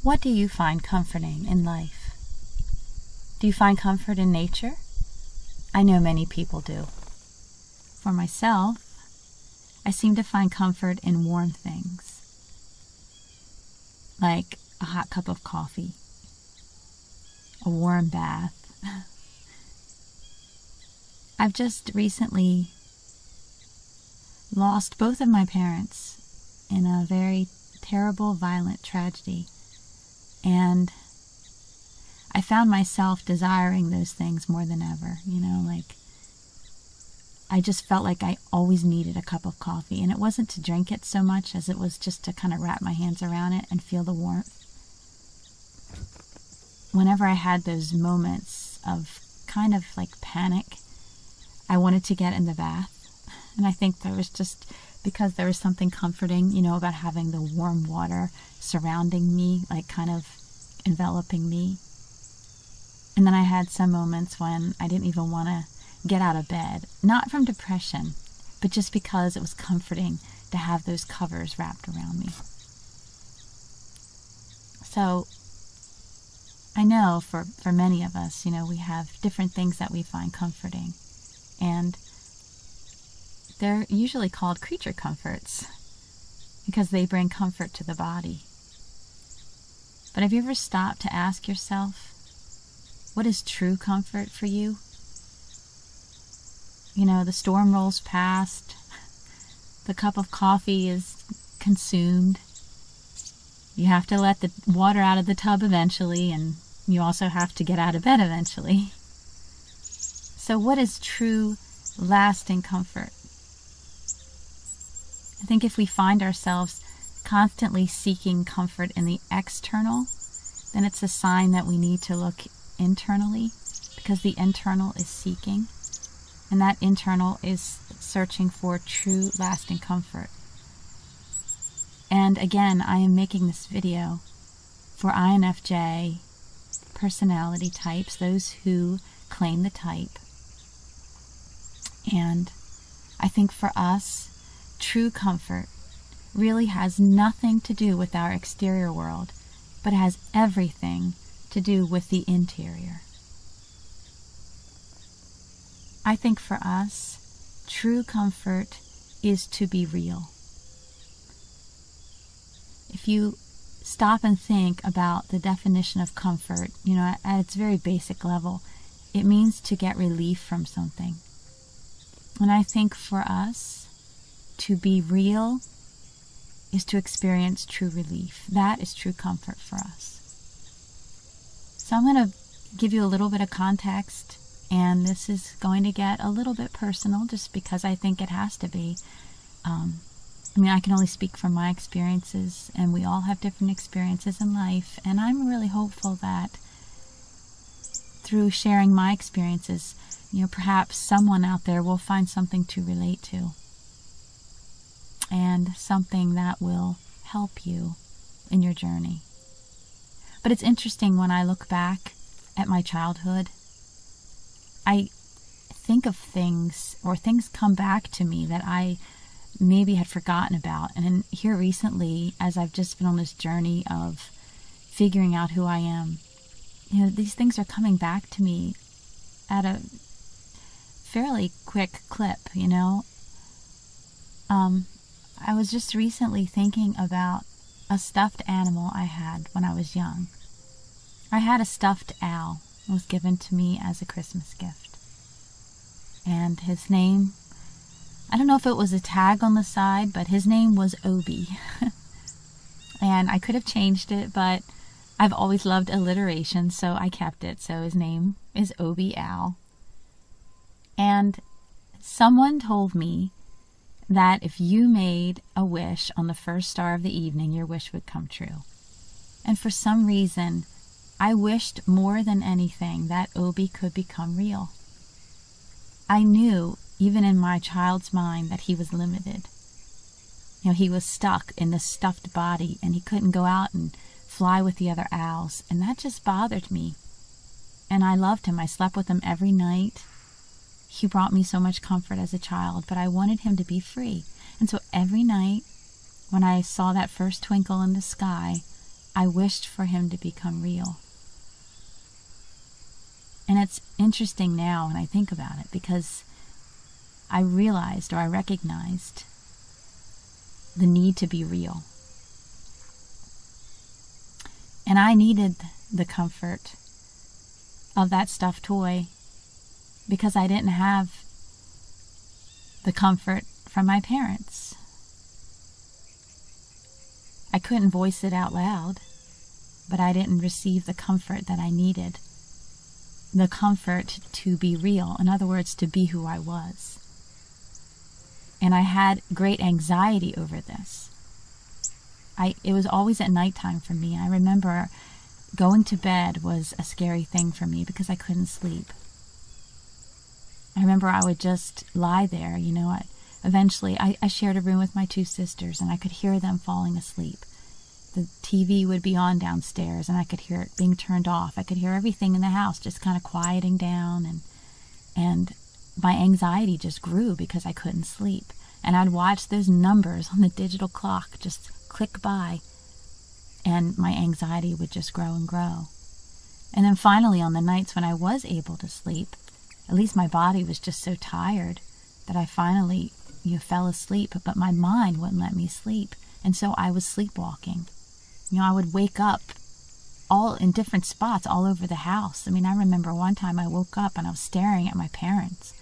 What do you find comforting in life? Do you find comfort in nature? I know many people do. For myself, I seem to find comfort in warm things, like a hot cup of coffee, a warm bath. I've just recently lost both of my parents in a very terrible, violent tragedy. And I found myself desiring those things more than ever. I just felt like I always needed a cup of coffee. And it wasn't to drink it so much as it was just to kind of wrap my hands around it and feel the warmth. Whenever I had those moments of kind of like panic, I wanted to get in the bath. And I think there was just, because there was something comforting, about having the warm water surrounding me, like kind of enveloping me. And then I had some moments when I didn't even want to get out of bed, not from depression, but just because it was comforting to have those covers wrapped around me. So I know for many of us, we have different things that we find comforting. And they're usually called creature comforts because they bring comfort to the body. But have you ever stopped to ask yourself, what is true comfort for you? The storm rolls past, the cup of coffee is consumed, you have to let the water out of the tub eventually, and you also have to get out of bed eventually. So what is true, lasting comfort? I think if we find ourselves constantly seeking comfort in the external, then it's a sign that we need to look internally, because the internal is seeking, and that internal is searching for true, lasting comfort. And again, I am making this video for INFJ personality types, those who claim the type. And I think for us, true comfort really has nothing to do with our exterior world, but has everything to do with the interior. I think for us, true comfort is to be real. If you stop and think about the definition of comfort, at its very basic level, it means to get relief from something. And I think for us, to be real is to experience true relief. That is true comfort for us. So I'm going to give you a little bit of context, and this is going to get a little bit personal just because I think it has to be. I can only speak from my experiences, and we all have different experiences in life, and I'm really hopeful that through sharing my experiences, perhaps someone out there will find something to relate to and something that will help you in your journey. But it's interesting when I look back at my childhood, I think of things, or things come back to me that I maybe had forgotten about. And here recently, as I've just been on this journey of figuring out who I am, these things are coming back to me at a fairly quick clip, I was just recently thinking about a stuffed animal I had when I was young. I had a stuffed owl. It was given to me as a Christmas gift. And his name, I don't know if it was a tag on the side, but his name was Obi. And I could have changed it, but I've always loved alliteration, so I kept it. So his name is Obi Owl. And someone told me that if you made a wish on the first star of the evening, your wish would come true. And for some reason, I wished more than anything that Obi could become real. I knew, even in my child's mind, that he was limited. He was stuck in this stuffed body, and he couldn't go out and fly with the other owls, and that just bothered me. And I loved him. I slept with him every night. He brought me so much comfort as a child, but I wanted him to be free. And so every night, when I saw that first twinkle in the sky, I wished for him to become real. And it's interesting now when I think about it, because I realized, or I recognized, the need to be real. And I needed the comfort of that stuffed toy because I didn't have the comfort from my parents. I couldn't voice it out loud, but I didn't receive the comfort that I needed. The comfort to be real. In other words, to be who I was. And I had great anxiety over this. It was always at nighttime for me. I remember going to bed was a scary thing for me because I couldn't sleep. I remember I would just lie there, Eventually, I shared a room with my two sisters, and I could hear them falling asleep. The TV would be on downstairs, and I could hear it being turned off. I could hear everything in the house just kind of quieting down, and my anxiety just grew because I couldn't sleep. And I'd watch those numbers on the digital clock just click by, and my anxiety would just grow and grow. And then finally, on the nights when I was able to sleep, at least my body was just so tired that I finally fell asleep, but my mind wouldn't let me sleep. And so I was sleepwalking. I would wake up all in different spots all over the house. I remember one time I woke up and I was staring at my parents,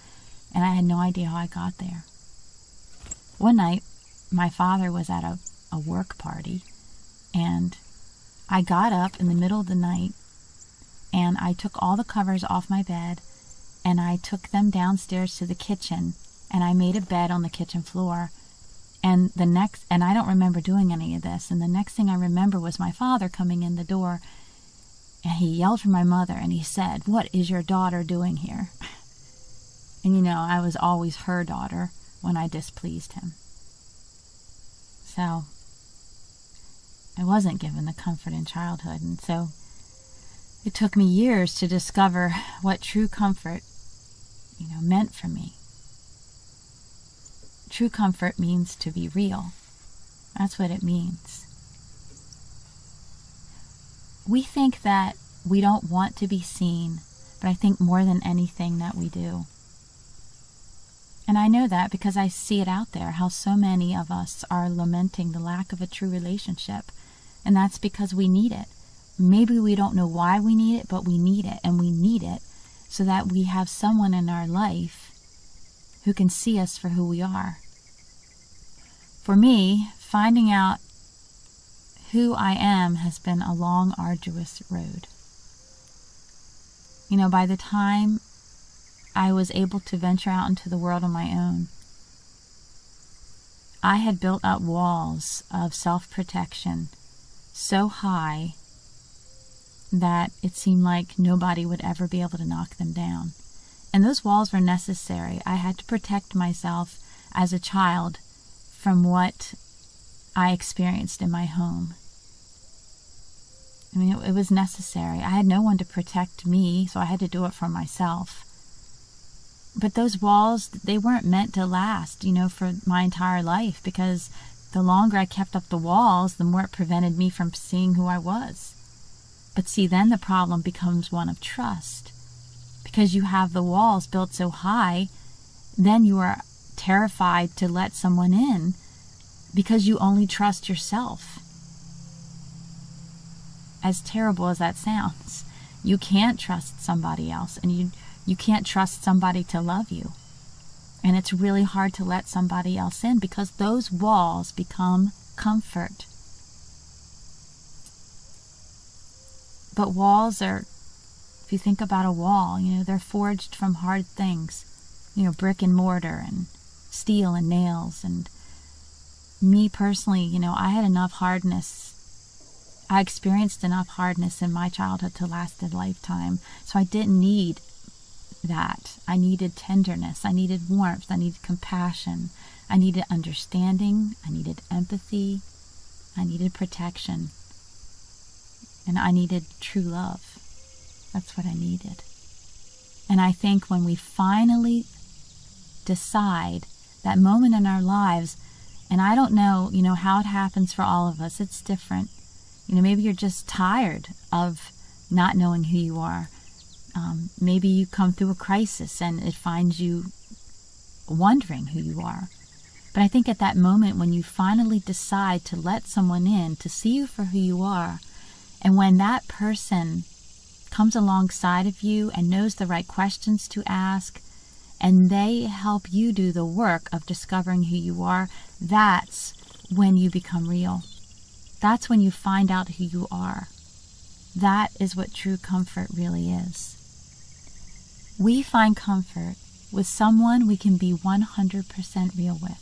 and I had no idea how I got there. One night, my father was at a work party, and I got up in the middle of the night, and I took all the covers off my bed, and I took them downstairs to the kitchen, and I made a bed on the kitchen floor. And I don't remember doing any of this. And the next thing I remember was my father coming in the door, and he yelled for my mother, and he said, "What is your daughter doing here?" And I was always her daughter when I displeased him. So I wasn't given the comfort in childhood. And so it took me years to discover what true comfort, meant for me. True comfort means to be real. That's what it means. We think that we don't want to be seen, but I think more than anything that we do. And I know that because I see it out there, how so many of us are lamenting the lack of a true relationship. And that's because we need it. Maybe we don't know why we need it, but we need it. And we need it so that we have someone in our life who can see us for who we are. For me, finding out who I am has been a long, arduous road. By the time I was able to venture out into the world on my own, I had built up walls of self-protection so high that it seemed like nobody would ever be able to knock them down. And those walls were necessary. I had to protect myself as a child from what I experienced in my home. It was necessary. I had no one to protect me, so I had to do it for myself. But those walls, they weren't meant to last, for my entire life, because the longer I kept up the walls, the more it prevented me from seeing who I was. But see, then the problem becomes one of trust. Because you have the walls built so high, then you are terrified to let someone in because you only trust yourself. As terrible as that sounds, you can't trust somebody else, and you can't trust somebody to love you. And it's really hard to let somebody else in because those walls become comfort. But walls are, if you think about a wall, they're forged from hard things, brick and mortar and steel and nails. And me personally, I had enough hardness. I experienced enough hardness in my childhood to last a lifetime. So I didn't need that. I needed tenderness. I needed warmth. I needed compassion. I needed understanding. I needed empathy. I needed protection. And I needed true love. That's what I needed. And I think when we finally decide that moment in our lives, and I don't know, how it happens for all of us, it's different. Maybe you're just tired of not knowing who you are. Maybe you come through a crisis and it finds you wondering who you are. But I think at that moment when you finally decide to let someone in to see you for who you are, and when that person comes alongside of you and knows the right questions to ask, and they help you do the work of discovering who you are, that's when you become real. That's when you find out who you are. That is what true comfort really is. We find comfort with someone we can be 100% real with.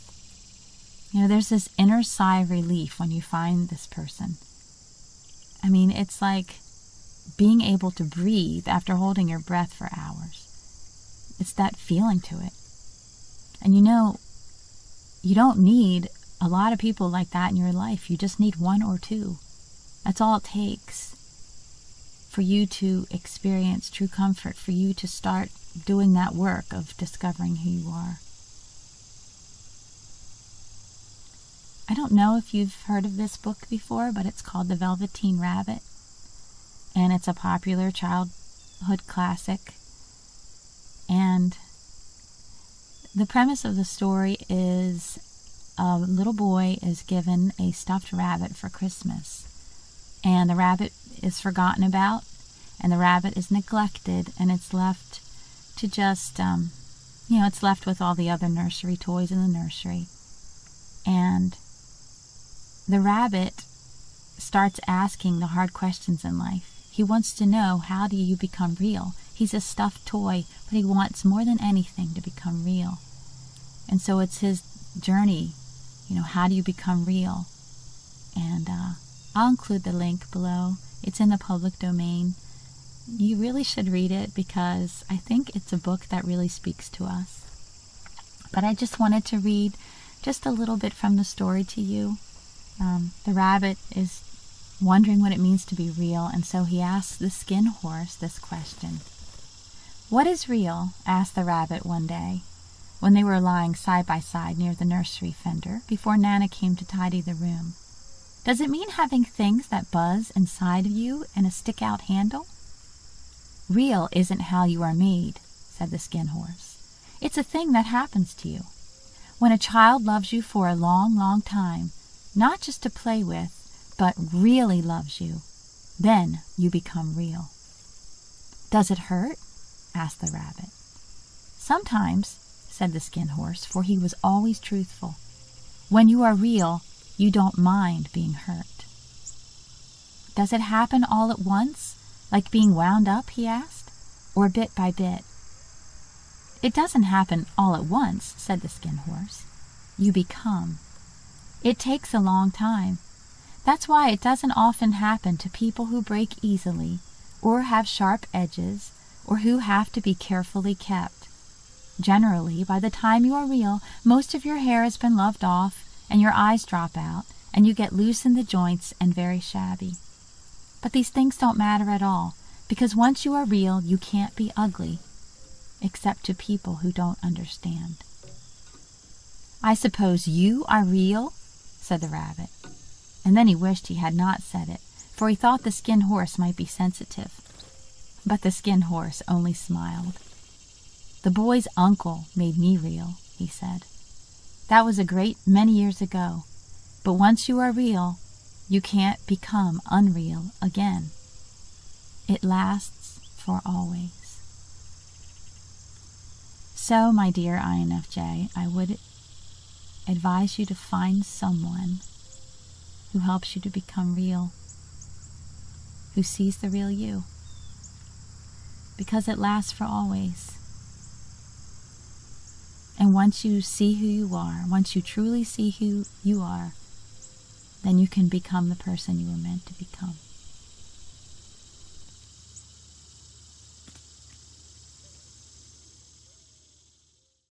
There's this inner sigh of relief when you find this person. It's like being able to breathe after holding your breath for hours. It's that feeling to it. And you don't need a lot of people like that in your life. You just need one or two. That's all it takes for you to experience true comfort, for you to start doing that work of discovering who you are. I don't know if you've heard of this book before, but it's called The Velveteen Rabbit, and it's a popular childhood classic. And the premise of the story is a little boy is given a stuffed rabbit for Christmas, and the rabbit is forgotten about, and the rabbit is neglected, and it's left to just, it's left with all the other nursery toys in the nursery. And the rabbit starts asking the hard questions in life. He wants to know, how do you become real? He's a stuffed toy, but he wants more than anything to become real. And so it's his journey, how do you become real? And I'll include the link below. It's in the public domain. You really should read it because I think it's a book that really speaks to us. But I just wanted to read just a little bit from the story to you. The rabbit is wondering what it means to be real, and so he asks the skin horse this question. "What is real?" asked the rabbit one day, when they were lying side by side near the nursery fender before Nana came to tidy the room. "Does it mean having things that buzz inside of you and a stick-out handle?" "Real isn't how you are made," said the skin horse. "It's a thing that happens to you. When a child loves you for a long, long time, not just to play with, but really loves you, then you become real." "Does it hurt?" asked the rabbit. "Sometimes," said the skin horse, for he was always truthful. "When you are real, you don't mind being hurt." "Does it happen all at once, like being wound up?" he asked, "or bit by bit?" "It doesn't happen all at once," said the skin horse. "You become. It takes a long time. That's why it doesn't often happen to people who break easily, or have sharp edges, or who have to be carefully kept. Generally, by the time you are real, most of your hair has been loved off, and your eyes drop out, and you get loose in the joints and very shabby. But these things don't matter at all, because once you are real, you can't be ugly, except to people who don't understand." "I suppose you are real?" said the rabbit. And then he wished he had not said it, for he thought the skin horse might be sensitive. But the skin horse only smiled. "The boy's uncle made me real," he said. "That was a great many years ago, but once you are real, you can't become unreal again. It lasts for always." So, my dear INFJ, I would advise you to find someone who helps you to become real, who sees the real you, because it lasts for always. And once you see who you are, once you truly see who you are, then you can become the person you were meant to become.